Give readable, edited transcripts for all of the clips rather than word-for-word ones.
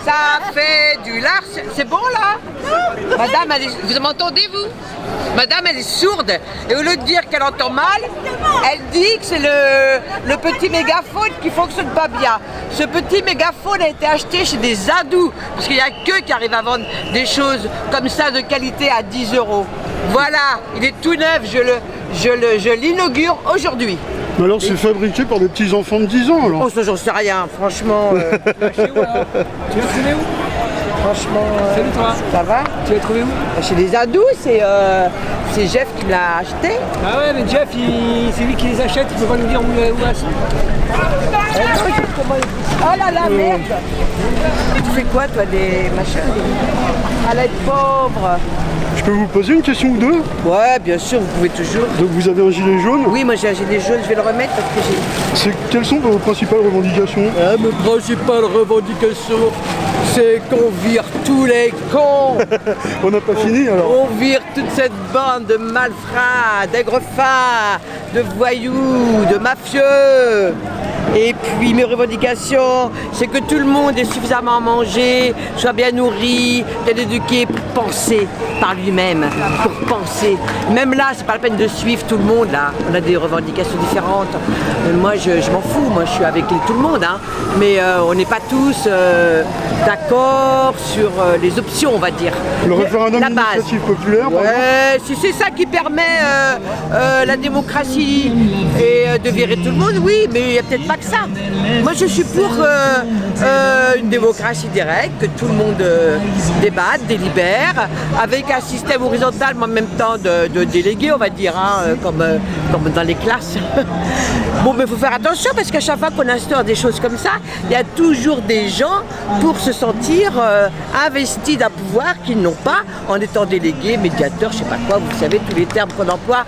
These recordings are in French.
Ça fait du lard, c'est bon là? Madame, vous m'entendez vous? Madame, elle est sourde et au lieu de dire qu'elle entend mal, elle dit que c'est le petit mégaphone qui fonctionne pas bien. Ce petit mégaphone a été acheté chez des adous parce qu'il n'y a qu'eux qui arrivent à vendre des choses comme ça de qualité à 10 €. Voilà, il est tout neuf, je l'inaugure aujourd'hui. Mais alors c'est fabriqué par des petits enfants de 10 ans alors? Oh ça j'en sais rien, franchement. Chez où alors? Tu l'as trouvé où? Franchement, salut toi. Ça va? Tu l'as trouvé où? Chez les adous, c'est Jeff qui me l'a acheté. Ah ouais mais Jeff c'est lui qui les achète, il peut pas nous dire où elles sont. Oh là là, merde! Tu fais quoi toi, des machins? À l'aide pauvre. Je peux vous poser une question ou deux? Ouais, bien sûr, vous pouvez toujours. Donc vous avez un gilet jaune? Oui, moi j'ai un gilet jaune, je vais le remettre parce que j'ai... Quelles sont vos principales revendications? Mes principales revendications, c'est qu'on vire tous les cons. On n'a pas fini alors? On vire toute cette bande de malfrats, d'aigrefins, de voyous, de mafieux. Et puis mes revendications, c'est que tout le monde ait suffisamment à manger, soit bien nourri, bien éduqué pour penser par lui-même, pour penser. Même là, c'est pas la peine de suivre tout le monde là. On a des revendications différentes. Moi, je m'en fous. Moi, je suis avec tout le monde, hein. Mais on n'est pas tous d'accord sur les options, on va dire. Le référendum initiative populaire, par exemple. Si c'est ça qui permet la démocratie et de virer tout le monde, oui, mais il n'y a peut-être pas que ça. Moi, je suis pour une démocratie directe, que tout le monde débatte, délibère, avec un système horizontal, mais en même temps de délégués, on va dire, hein, comme dans les classes. Bon, mais il faut faire attention parce qu'à chaque fois qu'on instaure des choses comme ça, il y a toujours des gens pour se sentir investis d'un pouvoir qu'ils n'ont pas en étant délégués, médiateurs, je sais pas quoi, vous savez, tous les termes qu'on emploie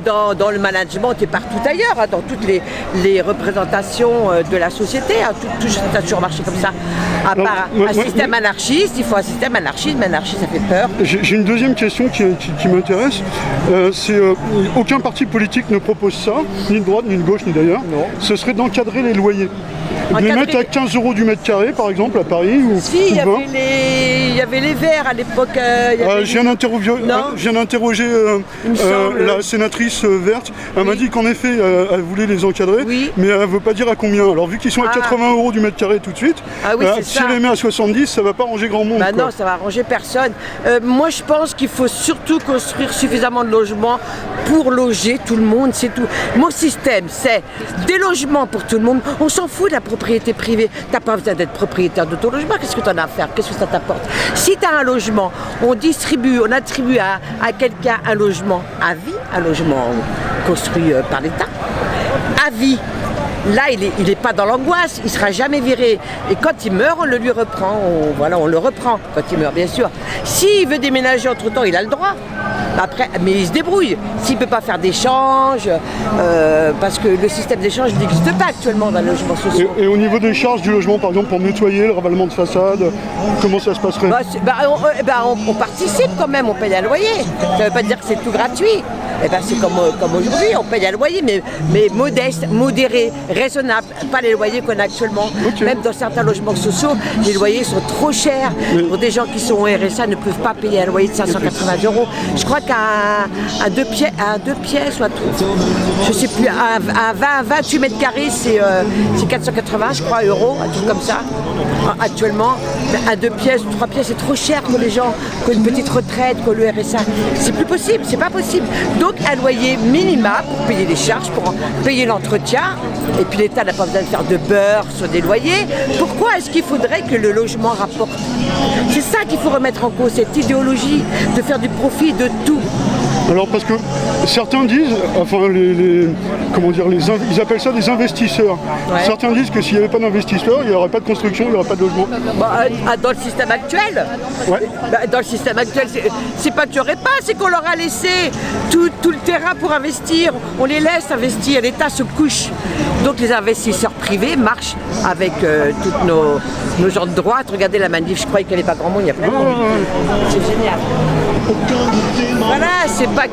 dans le management et partout ailleurs, hein, dans toutes les représentations de la société, hein, tout ça a toujours marché comme ça. À part un système anarchiste, il faut un système anarchiste, mais anarchiste ça fait peur. J'ai une deuxième question qui m'intéresse, aucun parti politique ne propose ça, ni de droite, ni de gauche, ni d'ailleurs, ce serait d'encadrer les loyers. De les mettre à 15 € du mètre carré, par exemple, à Paris ou si, il y avait les Verts à l'époque. Je viens d'interroger la sénatrice verte. Elle m'a dit qu'en effet, elle voulait les encadrer, mais elle ne veut pas dire à combien. Alors, vu qu'ils sont à 80 € du mètre carré tout de suite, si elle les met à 70, ça ne va pas arranger grand monde. Bah non, ça va arranger personne. Moi, je pense qu'il faut surtout construire suffisamment de logements pour loger tout le monde, c'est tout. Mon système, c'est des logements pour tout le monde. On s'en fout de la propriété privée. Tu n'as pas besoin d'être propriétaire de ton logement. Qu'est-ce que tu en as à faire? Qu'est-ce que ça t'apporte? Si tu as un logement, on attribue à quelqu'un un logement à vie, un logement construit par l'État, à vie. Là, il n'est pas dans l'angoisse, il ne sera jamais viré. Et quand il meurt, on le lui reprend. On le reprend quand il meurt, bien sûr. S'il veut déménager entre-temps, il a le droit. Après, mais il se débrouille. S'il ne peut pas faire d'échange, parce que le système d'échange n'existe pas actuellement dans le logement social. Et au niveau des charges du logement, par exemple, pour nettoyer, le ravalement de façade, comment ça se passerait? On participe quand même, on paye un loyer. Ça ne veut pas dire que c'est tout gratuit. C'est comme aujourd'hui, on paye un loyer, mais modeste, modéré, raisonnable. Pas les loyers qu'on a actuellement. Même dans certains logements sociaux, les loyers sont trop chers. Pour des gens qui sont au RSA ne peuvent pas payer un loyer de 580 €. Je crois qu'à deux pièces, soit je sais plus, à 28 mètres carrés, c'est 480, je crois, euros, un truc comme ça. Actuellement, à 2 pièces, 3 pièces, c'est trop cher pour les gens, qu'une petite retraite, que le RSA. C'est plus possible, c'est pas possible. Donc un loyer minimum pour payer les charges, pour payer l'entretien. Et puis l'État n'a pas besoin de faire de beurre sur des loyers. Pourquoi est-ce qu'il faudrait que le logement rapporte? C'est ça qu'il faut remettre en cause, cette idéologie de faire du profit de tout. Alors parce que certains disent, enfin comment dire, ils appellent ça des investisseurs. Ouais. Certains disent que s'il n'y avait pas d'investisseurs, il n'y aurait pas de construction, il n'y aurait pas de logement. Dans le système actuel, Ouais. dans le système actuel, c'est pas qu'il n'y aurait pas, c'est qu'on leur a laissé tout le terrain pour investir. On les laisse investir, l'État se couche. Donc les investisseurs privés marchent avec toutes nos gens de droite. Regardez la manif, je croyais qu'il n'y avait pas grand monde, il y a plein de monde. C'est génial. Voilà, c'est pas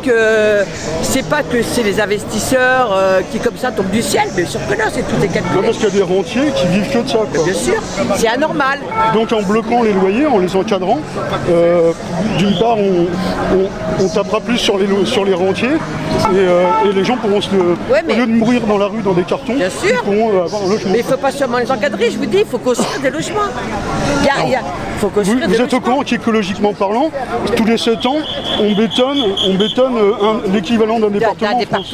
que c'est les investisseurs qui comme ça tombent du ciel, bien sûr que non, c'est tout est Non, calculé. parce qu'il y a des rentiers qui vivent que de ça, quoi. Bien sûr, c'est anormal. Donc en bloquant les loyers, en les encadrant, d'une part on tapera plus sur les rentiers et les gens pourront Ouais, mais- au lieu de mourir dans la rue dans des cartons, Bien sûr. ils pourront avoir un logement. Mais il ne faut pas seulement les encadrer, je vous dis, il faut construire des logements. Faut Vous, construire vous des êtes au logements. courant qu'écologiquement parlant, tous les 7 ans, on bétonne l'équivalent d'un département. D'un en France.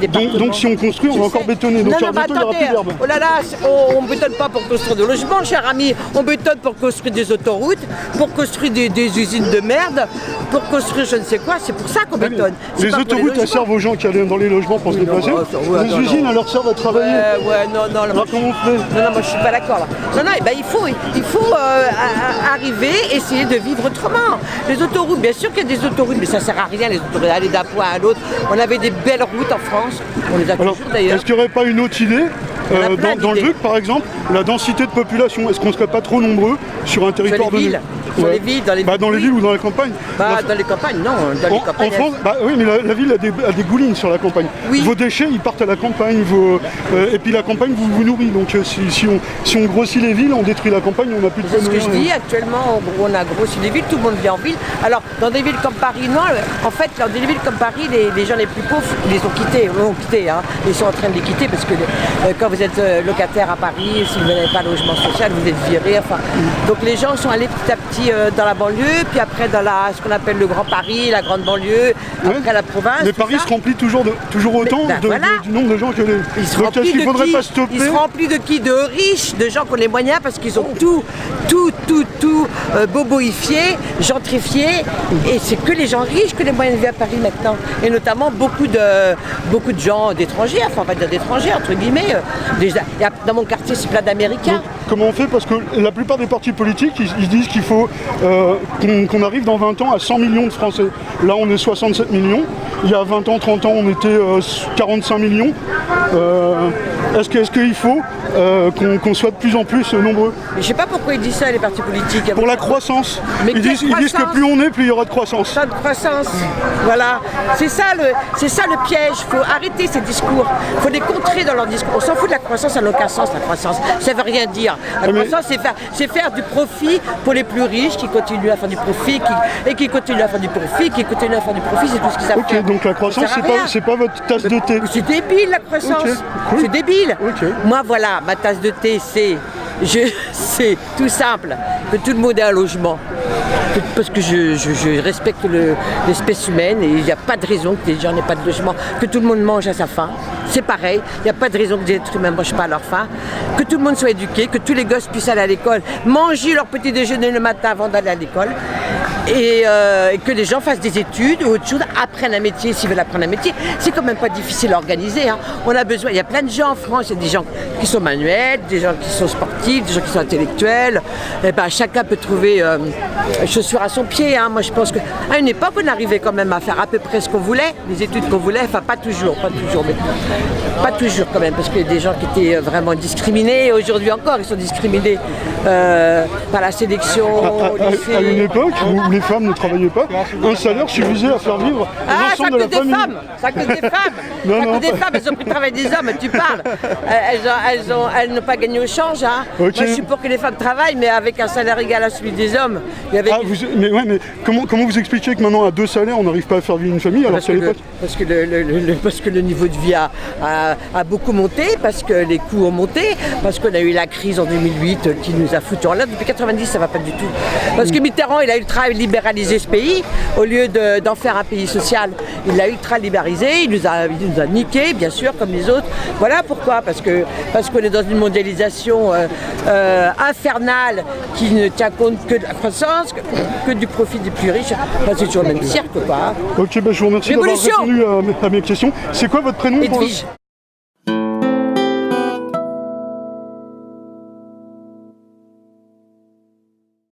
département. Donc si on construit, on va encore bétonner. Donc Non, non, mais bientôt, il n'y aura plus attendez, d'herbe. oh là là, on ne bétonne pas pour construire des logements, cher ami. On bétonne pour construire des autoroutes, pour construire des usines de merde, pour construire je ne sais quoi. C'est pour ça qu'on bétonne. C'est Les pas pour autoroutes, elles logements. servent aux gens qui allaient dans les logements pour se Oui, non, déplacer. ouais, Les non, usines, non. elles leur servent à travailler. Ouais, non, là, Alors moi, comment on fait non, moi je suis pas d'accord là. Non, eh ben, il faut arriver, essayer de vivre autrement. Les autoroutes, bien sûr qu'il y a des autoroutes, mais ça sert à rien les autoroutes, aller d'un point à l'autre. On avait des belles routes en France, on les a Alors, toujours d'ailleurs. est-ce qu'il n'y aurait pas une autre idée On a plein dans le d'idées. truc, par exemple, la densité de population? Est-ce qu'on ne serait pas trop nombreux sur un territoire les villes. donné? Sur les villes, dans les Bah, dans les oui. villes ou dans la campagne. Dans les campagnes, non, dans les En campagnes. France, bah oui, mais la ville a des goulines sur la campagne. Oui. Vos déchets, ils partent à la campagne. Et puis la campagne vous nourrit. Donc si on grossit les villes, on détruit la campagne, on n'a plus de C'est ce que je nourrir. dis, actuellement on a grossi les villes, tout le monde vit en ville. Alors dans des villes comme Paris, non, en fait dans des villes comme Paris, les gens les plus pauvres, ils les ont quittés, hein. Ils sont en train de les quitter parce que quand vous êtes locataire à Paris, si vous n'avez pas de logement social, vous êtes viré. Enfin, donc les gens sont allés petit à petit dans la banlieue, puis après dans ce qu'on appelle le Grand Paris, la grande banlieue, après la province. Mais tout Paris ça. se remplit toujours autant ben voilà. du nombre de gens que les. Il se Donc remplit est-ce qu'il de faudrait qui pas stopper? Il se remplit de qui? De riches, de gens qui ont les moyens parce qu'ils ont tout boboifié, gentrifié. Et c'est que les gens riches que les moyens de vie à Paris maintenant. Et notamment beaucoup de gens d'étrangers, enfin on va dire d'étrangers entre guillemets. Dans mon quartier c'est plein d'Américains. Comment on fait? Parce que la plupart des partis politiques, ils disent qu'il faut qu'on arrive dans 20 ans à 100 millions de Français. Là, on est 67 millions. Il y a 20 ans, 30 ans, on était 45 millions. Est-ce qu'il faut qu'on soit de plus en plus nombreux? Mais je sais pas pourquoi ils disent ça les partis politiques. Pour la croissance. Mais Ils disent que plus on est, plus il y aura de croissance. Ça de croissance. Voilà. C'est ça le piège. Il faut arrêter ces discours. Il faut les contrer dans leurs discours. On s'en fout de la croissance, ça n'a aucun sens la croissance. Ça veut rien dire. La croissance, c'est faire du profit pour les plus riches qui continuent à faire du profit, qui continuent à faire du profit, qui continuent à faire du profit, c'est tout ce qu'ils savent faire. Ok, donc la croissance, Ça sert à rien. c'est pas votre tasse de thé. C'est débile la croissance. Ok, cool. C'est débile. Ok. Moi voilà, ma tasse de thé c'est tout simple, que tout le monde ait un logement. Parce que je respecte l'espèce humaine et il n'y a pas de raison que les gens n'aient pas de logement, que tout le monde mange à sa faim. C'est pareil, il n'y a pas de raison que les êtres humains ne mangent pas à leur faim, que tout le monde soit éduqué, que tous les gosses puissent aller à l'école, manger leur petit déjeuner le matin avant d'aller à l'école. Et que les gens fassent des études ou autre chose, apprennent un métier s'ils veulent apprendre un métier. C'est quand même pas difficile à organiser. Hein. On a besoin, il y a plein de gens en France, il y a des gens qui sont manuels, des gens qui sont sportifs, des gens qui sont intellectuels. Et ben, chacun peut trouver chaussure à son pied. Hein. Moi je pense qu'à une époque on arrivait quand même à faire à peu près ce qu'on voulait, les études qu'on voulait, enfin pas toujours, mais pas toujours quand même, parce qu'il y a des gens qui étaient vraiment discriminés, et aujourd'hui encore ils sont discriminés par la sélection. À une époque où les femmes ne travaillaient pas, un salaire suffisait à faire vivre l'ensemble de la famille. Ça que des femmes. Non, Ça non. que des femmes, elles ont pris le travail des hommes, tu parles. Elles n'ont pas gagné au change. Hein. Ok. Moi je suis pour que les femmes travaillent, mais avec un salaire égal à celui des hommes. Il y avait Mais comment vous expliquez que maintenant à 2 salaires on n'arrive pas à faire vivre une famille alors qu'à l'époque? parce que le niveau de vie a beaucoup monté, parce que les coûts ont monté, parce qu'on a eu la crise en 2008 qui nous a foutu en l'air. Depuis 90 ça va pas du tout. Parce que Mitterrand il a eu le travail libéraliser ce pays, au lieu d'en faire un pays social. Il l'a ultra libéralisé, il nous a niqué, bien sûr, comme les autres. Voilà pourquoi, parce qu'on est dans une mondialisation infernale qui ne tient compte que de la croissance, que du profit des plus riches. Enfin, c'est toujours le même cirque, quoi. Ok, je vous remercie d'avoir répondu à mes questions. C'est quoi votre prénom? Edwige.